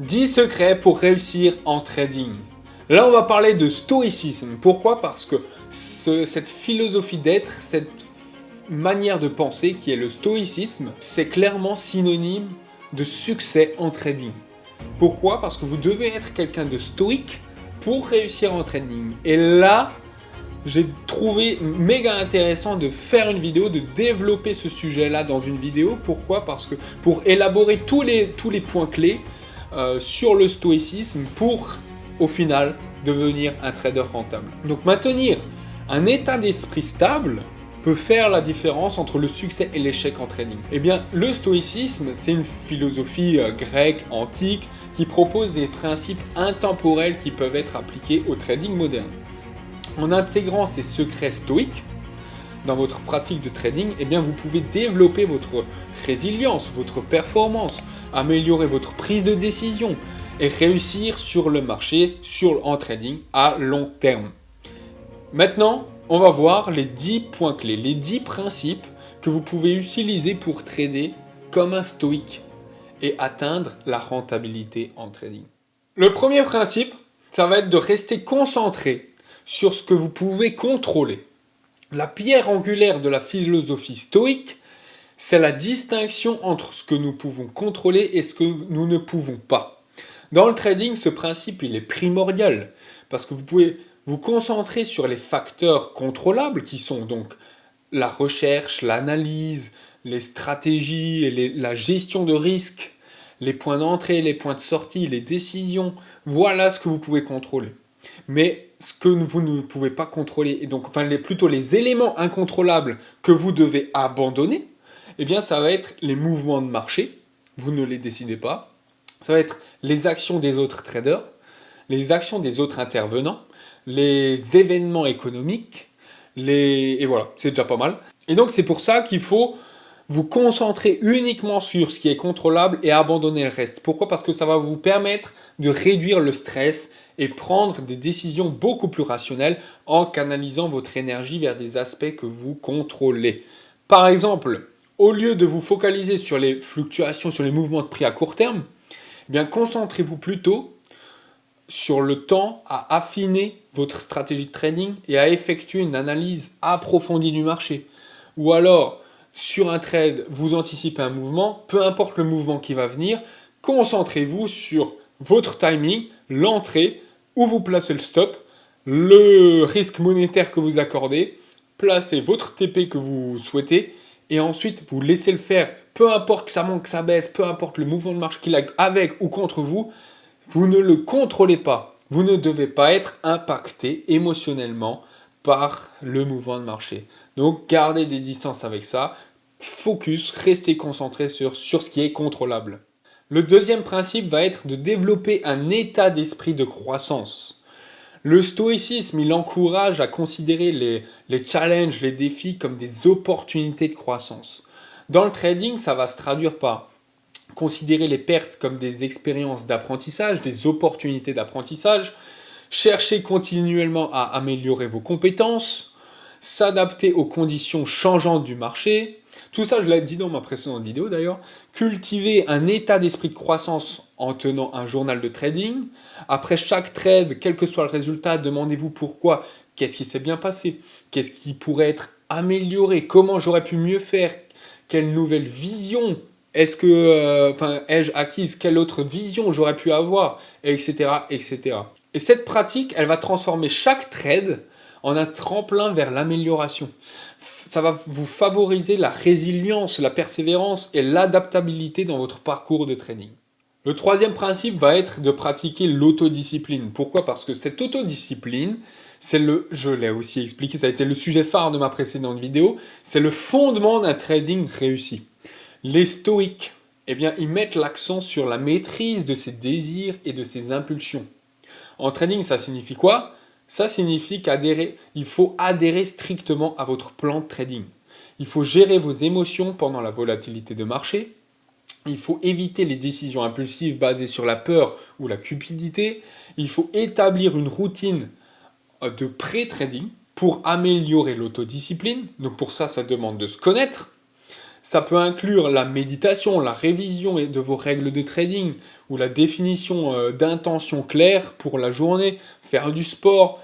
10 secrets pour réussir en trading. Là, on va parler de stoïcisme. Pourquoi? Parce que cette philosophie d'être, cette manière de penser qui est le stoïcisme, c'est clairement synonyme de succès en trading. Pourquoi? Parce que vous devez être quelqu'un de stoïque pour réussir en trading. Et là, j'ai trouvé méga intéressant de faire une vidéo, de développer ce sujet-là dans une vidéo. Pourquoi? Parce que pour élaborer tous les points clés sur le stoïcisme pour, au final, devenir un trader rentable. Donc maintenir un état d'esprit stable peut faire la différence entre le succès et l'échec en trading. Eh bien, le stoïcisme, c'est une philosophie grecque, antique, qui propose des principes intemporels qui peuvent être appliqués au trading moderne. En intégrant ces secrets stoïques dans votre pratique de trading, eh bien, vous pouvez développer votre résilience, votre performance, améliorer votre prise de décision et réussir sur le marché, en trading à long terme. Maintenant, on va voir les 10 points clés, les 10 principes que vous pouvez utiliser pour trader comme un stoïque et atteindre la rentabilité en trading. Le premier principe, ça va être de rester concentré sur ce que vous pouvez contrôler. La pierre angulaire de la philosophie stoïque, c'est la distinction entre ce que nous pouvons contrôler et ce que nous ne pouvons pas. Dans le trading, ce principe il est primordial parce que vous pouvez vous concentrer sur les facteurs contrôlables qui sont donc la recherche, l'analyse, les stratégies, et la gestion de risque, les points d'entrée, les points de sortie, les décisions. Voilà ce que vous pouvez contrôler. Mais ce que vous ne pouvez pas contrôler, et donc plutôt les éléments incontrôlables que vous devez abandonner, eh bien ça va être les mouvements de marché, vous ne les décidez pas, ça va être les actions des autres traders, les actions des autres intervenants, les événements économiques, et voilà, c'est déjà pas mal. Et donc c'est pour ça qu'il faut vous concentrer uniquement sur ce qui est contrôlable et abandonner le reste. Pourquoi? Parce que ça va vous permettre de réduire le stress et prendre des décisions beaucoup plus rationnelles en canalisant votre énergie vers des aspects que vous contrôlez. Par exemple, au lieu de vous focaliser sur les fluctuations, sur les mouvements de prix à court terme, eh bien concentrez-vous plutôt sur le temps à affiner votre stratégie de trading et à effectuer une analyse approfondie du marché. Ou alors, sur un trade, vous anticipez un mouvement, peu importe le mouvement qui va venir, concentrez-vous sur votre timing, l'entrée, où vous placez le stop, le risque monétaire que vous accordez, placez votre TP que vous souhaitez et ensuite vous laissez le faire. Peu importe que ça monte, que ça baisse, peu importe le mouvement de marche qu'il a avec ou contre vous, vous ne le contrôlez pas. Vous ne devez pas être impacté émotionnellement par le mouvement de marché. Donc gardez des distances avec ça. Focus, restez concentré sur ce qui est contrôlable. Le deuxième principe va être de développer un état d'esprit de croissance. Le stoïcisme, il encourage à considérer les challenges, les défis comme des opportunités de croissance. Dans le trading, ça va se traduire par considérer les pertes comme des expériences d'apprentissage, des opportunités d'apprentissage, chercher continuellement à améliorer vos compétences, s'adapter aux conditions changeantes du marché. Tout ça, je l'ai dit dans ma précédente vidéo d'ailleurs. Cultiver un état d'esprit de croissance en tenant un journal de trading. Après chaque trade, quel que soit le résultat, demandez-vous pourquoi. Qu'est-ce qui s'est bien passé? Qu'est-ce qui pourrait être amélioré? Comment j'aurais pu mieux faire? Quelle nouvelle vision est-ce que, ai-je acquise? Quelle autre vision j'aurais pu avoir? Etc., etc. Et cette pratique, elle va transformer chaque trade en un tremplin vers l'amélioration. Ça va vous favoriser la résilience, la persévérance et l'adaptabilité dans votre parcours de trading. Le troisième principe va être de pratiquer l'autodiscipline. Pourquoi? Parce que cette autodiscipline, je l'ai aussi expliqué, ça a été le sujet phare de ma précédente vidéo, c'est le fondement d'un trading réussi. Les stoïques, eh bien, ils mettent l'accent sur la maîtrise de ses désirs et de ses impulsions. En trading, ça signifie quoi? Ça signifie qu'il faut adhérer strictement à votre plan de trading. Il faut gérer vos émotions pendant la volatilité de marché. Il faut éviter les décisions impulsives basées sur la peur ou la cupidité. Il faut établir une routine de pré-trading pour améliorer l'autodiscipline. Donc pour ça, ça demande de se connaître, Ça peut inclure la méditation, la révision de vos règles de trading ou la définition d'intentions claires pour la journée, faire du sport,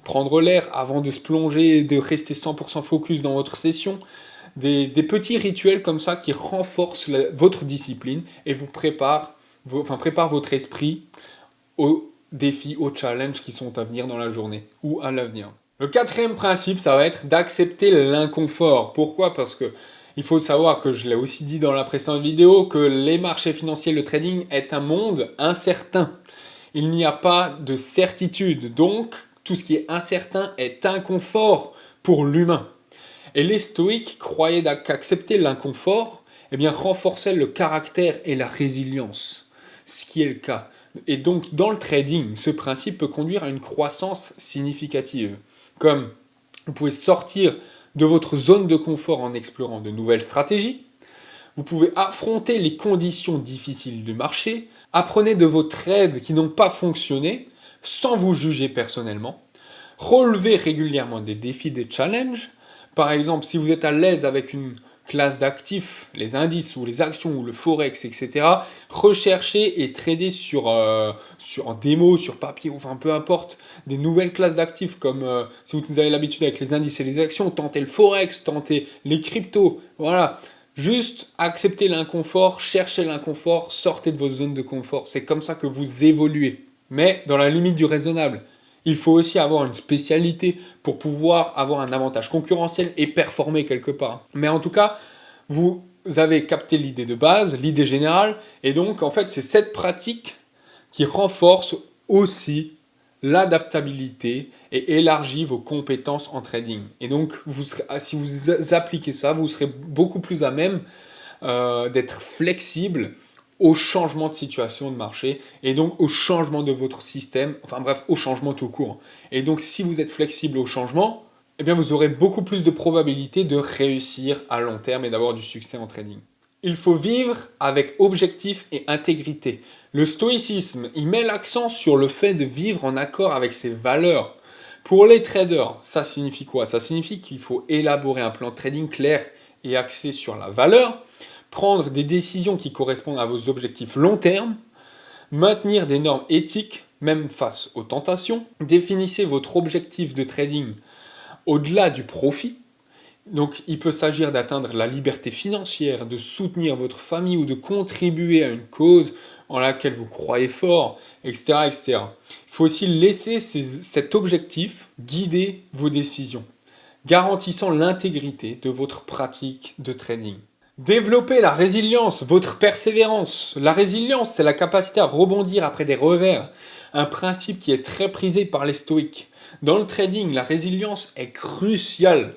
prendre l'air avant de se plonger et de rester 100% focus dans votre session. Des petits rituels comme ça qui renforcent votre discipline et vous préparent votre esprit aux défis, aux challenges qui sont à venir dans la journée ou à l'avenir. Le quatrième principe, ça va être d'accepter l'inconfort. Pourquoi? Parce que il faut savoir que je l'ai aussi dit dans la précédente vidéo, que les marchés financiers, le trading est un monde incertain. Il n'y a pas de certitude, donc tout ce qui est incertain est inconfort pour l'humain. Et les stoïques croyaient qu'accepter l'inconfort renforçait le caractère et la résilience, ce qui est le cas. Et donc dans le trading, ce principe peut conduire à une croissance significative. Comme vous pouvez sortir de votre zone de confort en explorant de nouvelles stratégies, vous pouvez affronter les conditions difficiles du marché, apprenez de vos trades qui n'ont pas fonctionné sans vous juger personnellement, relevez régulièrement des défis, des challenges. Par exemple, si vous êtes à l'aise avec une classe d'actifs, les indices ou les actions ou le forex, etc., recherchez et tradez en démo, sur papier, enfin peu importe, des nouvelles classes d'actifs comme si vous avez l'habitude avec les indices et les actions, tentez le forex, tentez les cryptos, voilà. Juste acceptez l'inconfort, cherchez l'inconfort, sortez de vos zones de confort. C'est comme ça que vous évoluez, mais dans la limite du raisonnable. Il faut aussi avoir une spécialité pour pouvoir avoir un avantage concurrentiel et performer quelque part. Mais en tout cas, vous avez capté l'idée de base, l'idée générale, et donc en fait c'est cette pratique qui renforce aussi l'adaptabilité et élargit vos compétences en trading. Et donc si vous appliquez ça, vous serez beaucoup plus à même d'être flexible au changement de situation de marché et donc au changement de votre système, enfin bref, au changement tout court. Et donc si vous êtes flexible au changement, eh bien vous aurez beaucoup plus de probabilités de réussir à long terme et d'avoir du succès en trading. Il faut vivre avec objectif et intégrité. Le stoïcisme, il met l'accent sur le fait de vivre en accord avec ses valeurs. Pour les traders, ça signifie quoi? Ça signifie qu'il faut élaborer un plan de trading clair et axé sur la valeur, prendre des décisions qui correspondent à vos objectifs long terme, maintenir des normes éthiques, même face aux tentations, définissez votre objectif de trading au-delà du profit. Donc il peut s'agir d'atteindre la liberté financière, de soutenir votre famille ou de contribuer à une cause en laquelle vous croyez fort, etc. etc. Il faut aussi laisser cet objectif guider vos décisions, garantissant l'intégrité de votre pratique de trading. Développez la résilience, votre persévérance. La résilience, c'est la capacité à rebondir après des revers, un principe qui est très prisé par les stoïques. Dans le trading, la résilience est cruciale.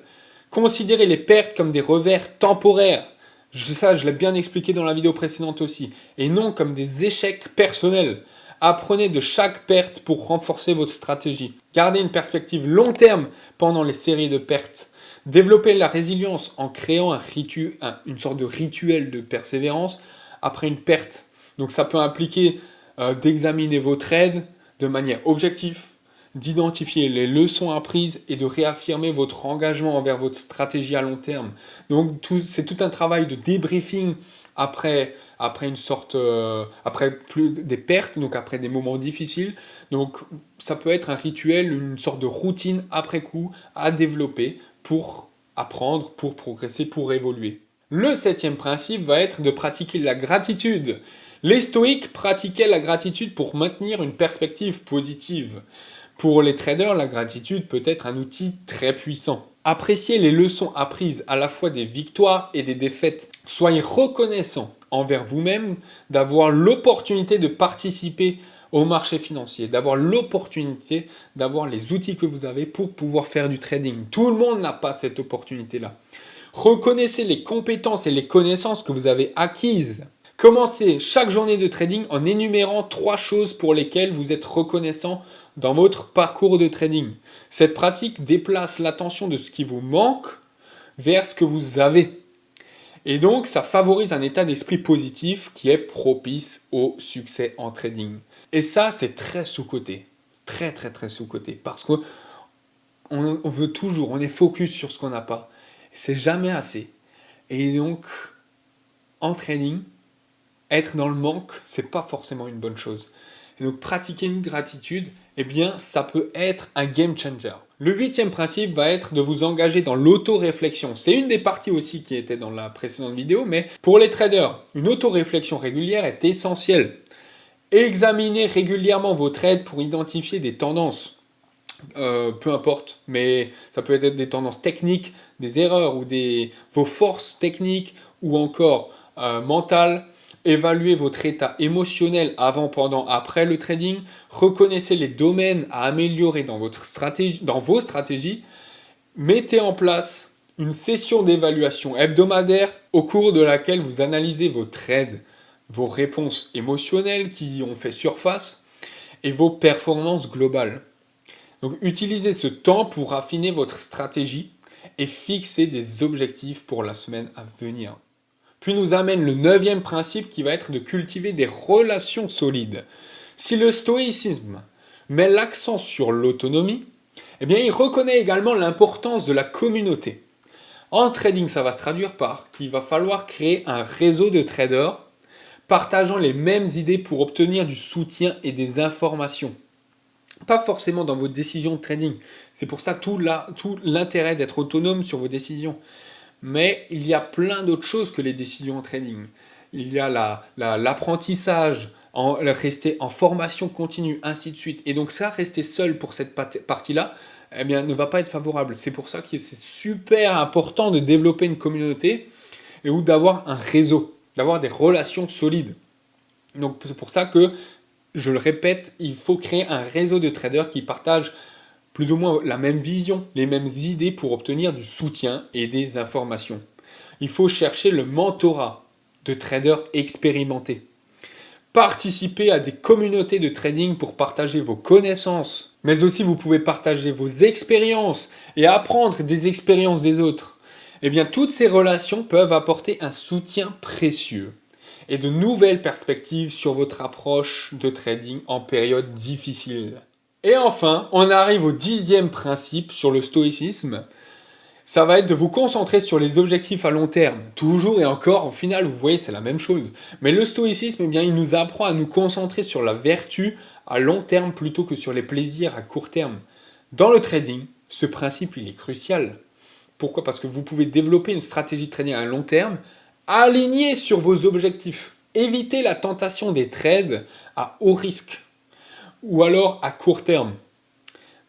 Considérez les pertes comme des revers temporaires. Ça, je l'ai bien expliqué dans la vidéo précédente aussi. Et non comme des échecs personnels. Apprenez de chaque perte pour renforcer votre stratégie. Gardez une perspective long terme pendant les séries de pertes. Développez la résilience en créant une sorte de rituel de persévérance après une perte. Donc ça peut impliquer d'examiner vos trades de manière objective, d'identifier les leçons apprises et de réaffirmer votre engagement envers votre stratégie à long terme. Donc c'est tout un travail de débriefing après des pertes, donc après des moments difficiles. Donc ça peut être un rituel, une sorte de routine après coup à développer pour apprendre, pour progresser, pour évoluer. Le septième principe va être de pratiquer la gratitude. Les stoïques pratiquaient la gratitude pour maintenir une perspective positive. Pour les traders, la gratitude peut être un outil très puissant. Appréciez les leçons apprises à la fois des victoires et des défaites. Soyez reconnaissant envers vous-même d'avoir l'opportunité de participer au marché financier, d'avoir l'opportunité d'avoir les outils que vous avez pour pouvoir faire du trading. Tout le monde n'a pas cette opportunité-là. Reconnaissez les compétences et les connaissances que vous avez acquises. Commencez chaque journée de trading en énumérant 3 choses pour lesquelles vous êtes reconnaissant dans votre parcours de trading. Cette pratique déplace l'attention de ce qui vous manque vers ce que vous avez. Et donc, ça favorise un état d'esprit positif qui est propice au succès en trading. Et ça, c'est très sous-coté. Très, très, très sous-coté. Parce qu'on veut toujours, on est focus sur ce qu'on n'a pas. C'est jamais assez. Et donc, en trading, être dans le manque, c'est pas forcément une bonne chose. Et donc, pratiquer une gratitude, eh bien, ça peut être un game changer. Le 8e principe va être de vous engager dans l'auto-réflexion. C'est une des parties aussi qui était dans la précédente vidéo, mais pour les traders, une auto-réflexion régulière est essentielle. Examinez régulièrement vos trades pour identifier des tendances. Peu importe, mais ça peut être des tendances techniques, des erreurs ou vos forces techniques ou encore mentales. Évaluez votre état émotionnel avant, pendant, après le trading. Reconnaissez les domaines à améliorer dans vos stratégies. Mettez en place une session d'évaluation hebdomadaire au cours de laquelle vous analysez vos trades, vos réponses émotionnelles qui ont fait surface et vos performances globales. Donc utilisez ce temps pour affiner votre stratégie et fixer des objectifs pour la semaine à venir. Puis nous amène le 9e principe qui va être de cultiver des relations solides. Si le stoïcisme met l'accent sur l'autonomie, eh bien il reconnaît également l'importance de la communauté. En trading, ça va se traduire par qu'il va falloir créer un réseau de traders partageant les mêmes idées pour obtenir du soutien et des informations. Pas forcément dans vos décisions de trading. C'est pour ça tout l'intérêt d'être autonome sur vos décisions. Mais il y a plein d'autres choses que les décisions en trading. Il y a l'apprentissage, rester en formation continue, ainsi de suite. Et donc ça, rester seul pour cette partie-là, eh bien, ne va pas être favorable. C'est pour ça que c'est super important de développer une communauté ou d'avoir un réseau, d'avoir des relations solides. Donc c'est pour ça que, je le répète, il faut créer un réseau de traders qui partagent plus ou moins la même vision, les mêmes idées pour obtenir du soutien et des informations. Il faut chercher le mentorat de traders expérimentés. Participez à des communautés de trading pour partager vos connaissances, mais aussi vous pouvez partager vos expériences et apprendre des expériences des autres. Eh bien, toutes ces relations peuvent apporter un soutien précieux et de nouvelles perspectives sur votre approche de trading en période difficile. Et enfin, on arrive au 10e principe sur le stoïcisme. Ça va être de vous concentrer sur les objectifs à long terme. Toujours et encore, au final, vous voyez, c'est la même chose. Mais le stoïcisme, eh bien, il nous apprend à nous concentrer sur la vertu à long terme plutôt que sur les plaisirs à court terme. Dans le trading, ce principe, il est crucial. Pourquoi ? Parce que vous pouvez développer une stratégie de trading à long terme alignée sur vos objectifs. Évitez la tentation des trades à haut risque ou alors à court terme.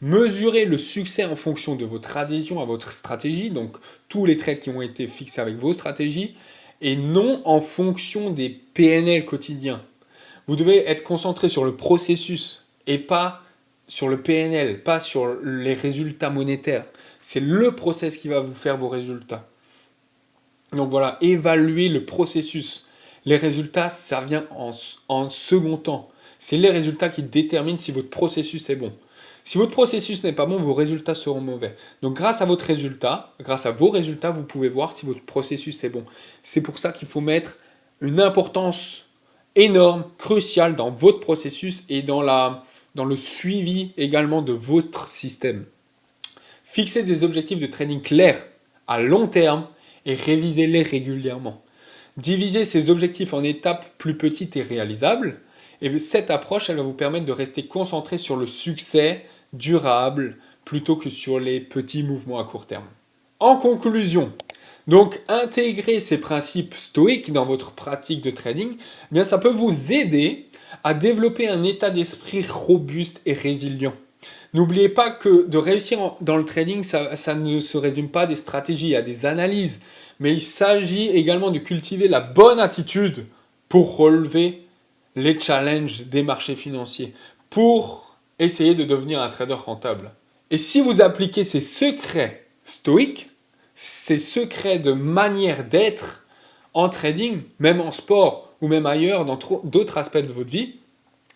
Mesurez le succès en fonction de votre adhésion à votre stratégie, donc tous les trades qui ont été fixés avec vos stratégies, et non en fonction des PNL quotidiens. Vous devez être concentré sur le processus et pas sur le PNL, pas sur les résultats monétaires. C'est le process qui va vous faire vos résultats. Donc voilà, évaluez le processus. Les résultats, ça vient en second temps. C'est les résultats qui déterminent si votre processus est bon. Si votre processus n'est pas bon, vos résultats seront mauvais. Donc grâce à vos résultats, vous pouvez voir si votre processus est bon. C'est pour ça qu'il faut mettre une importance énorme, cruciale dans votre processus et dans le suivi également de votre système. Fixez des objectifs de trading clairs à long terme et révisez-les régulièrement. Divisez ces objectifs en étapes plus petites et réalisables. Et cette approche, elle va vous permettre de rester concentré sur le succès durable plutôt que sur les petits mouvements à court terme. En conclusion, donc intégrer ces principes stoïques dans votre pratique de trading, eh bien ça peut vous aider à développer un état d'esprit robuste et résilient. N'oubliez pas que de réussir dans le trading, ça ne se résume pas à des stratégies, à des analyses, mais il s'agit également de cultiver la bonne attitude pour relever les challenges des marchés financiers, pour essayer de devenir un trader rentable. Et si vous appliquez ces secrets stoïques, ces secrets de manière d'être en trading, même en sport ou même ailleurs, dans d'autres aspects de votre vie,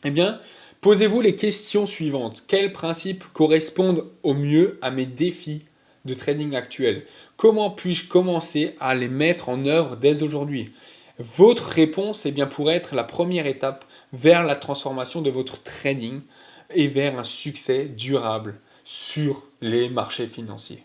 eh bien, posez-vous les questions suivantes. Quels principes correspondent au mieux à mes défis de trading actuels ? Comment puis-je commencer à les mettre en œuvre dès aujourd'hui ? Votre réponse pourrait être la première étape vers la transformation de votre trading et vers un succès durable sur les marchés financiers.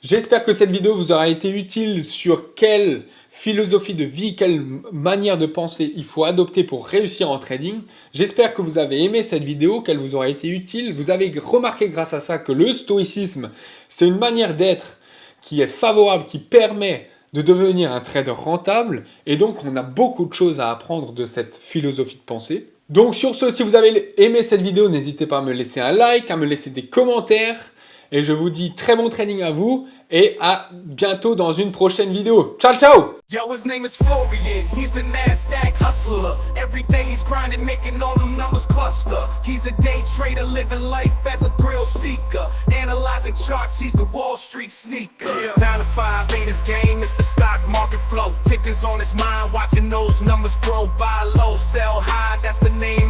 J'espère que cette vidéo vous aura été utile sur quelle philosophie de vie, quelle manière de penser il faut adopter pour réussir en trading. J'espère que vous avez aimé cette vidéo, qu'elle vous aura été utile. Vous avez remarqué grâce à ça que le stoïcisme, c'est une manière d'être qui est favorable, qui permet de devenir un trader rentable. Et donc, on a beaucoup de choses à apprendre de cette philosophie de pensée. Donc sur ce, si vous avez aimé cette vidéo, n'hésitez pas à me laisser un like, à me laisser des commentaires. Et je vous dis très bon trading à vous et à bientôt dans une prochaine vidéo. Ciao, ciao! Yo, his name is Florian, he's the NASDAQ hustler. Every day he's grinding, making all them numbers cluster. He's a day trader, living life as a thrill seeker. Analyzing charts, he's the Wall Street sneaker. 9 to 5 ain't his game, it's the stock market flow. Tickers on his mind, watching those numbers grow, buy low, sell high, that's the name.